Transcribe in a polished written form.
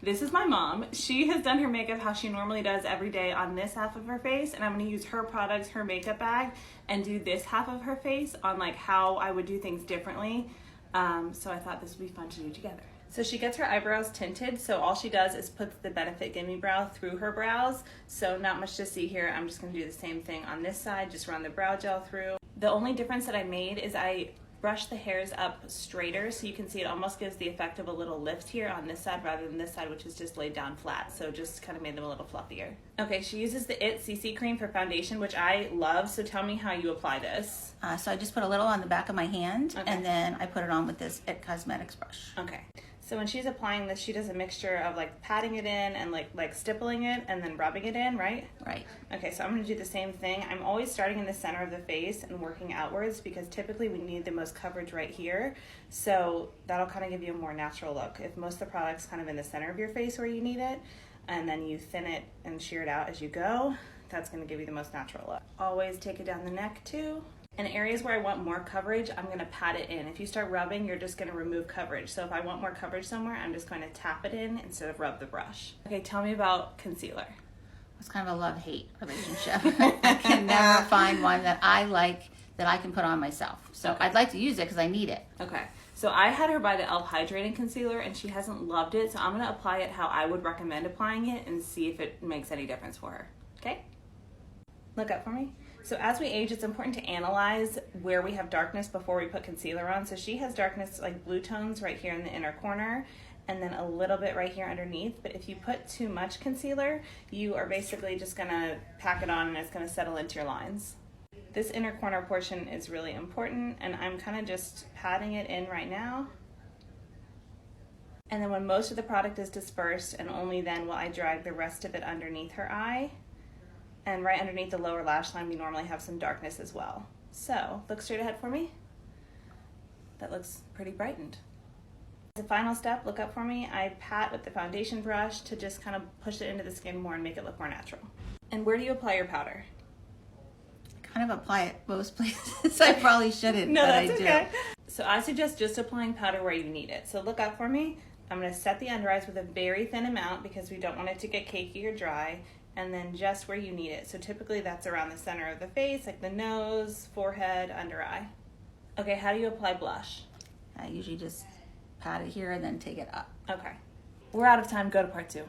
This is my mom. She has done her makeup how she normally does every day on this half of her face, and I'm going to use her products, her makeup bag, and do this half of her face on like how I would do things differently. So I thought this would be fun to do together. So she gets her eyebrows tinted, so all she does is puts the Benefit Gimme Brow through her brows. So not much to see here. I'm just going to do the same thing on this side, just run the brow gel through. The only difference that I made is I brush the hairs up straighter, so you can see it almost gives the effect of a little lift here on this side rather than this side, which is just laid down flat. So just kind of made them a little fluffier. Okay, she uses the IT CC cream for foundation, which I love. So tell me how you apply this. So I just put a little on the back of my hand, Okay. and then I put it on with this IT Cosmetics brush. Okay. So when she's applying this, she does a mixture of like patting it in and like stippling it and then rubbing it in, right? Right. Okay, so I'm going to do the same thing. I'm always starting in the center of the face and working outwards because typically we need the most coverage right here. So that'll kind of give you a more natural look. If most of the product's kind of in the center of your face where you need it, and then you thin it and shear it out as you go, that's going to give you the most natural look. Always take it down the neck too. In areas where I want more coverage, I'm going to pat it in. If you start rubbing, you're just going to remove coverage. So if I want more coverage somewhere, I'm just going to tap it in instead of rub the brush. Okay, tell me about concealer. It's kind of a love-hate relationship. I can never find one that I like that I can put on myself. So Okay. I'd like to use it because I need it. Okay, so I had her buy the e.l.f. Hydrating Concealer and she hasn't loved it, so I'm going to apply it how I would recommend applying it and see if it makes any difference for her. Okay? Look up for me. So as we age, it's important to analyze where we have darkness before we put concealer on. So she has darkness like blue tones right here in the inner corner and then a little bit right here underneath. But if you put too much concealer, you are basically just gonna pack it on and it's gonna settle into your lines. This inner corner portion is really important and I'm kind of just patting it in right now. And then when most of the product is dispersed, and only then will I drag the rest of it underneath her eye. And right underneath the lower lash line, we normally have some darkness as well. So, look straight ahead for me. That looks pretty brightened. As a final step, look up for me. I pat with the foundation brush to just kind of push it into the skin more and make it look more natural. And where do you apply your powder? I kind of apply it most places. I probably shouldn't, No, but that's I do. okay. So I suggest just applying powder where you need it. So look up for me. I'm going to set the under eyes with a very thin amount because we don't want it to get cakey or dry. And then just where you need it. So typically that's around the center of the face, like the nose, forehead, under eye. Okay, how do you apply blush? I usually just pat it here and then take it up. Okay. We're out of time. Go to part 2.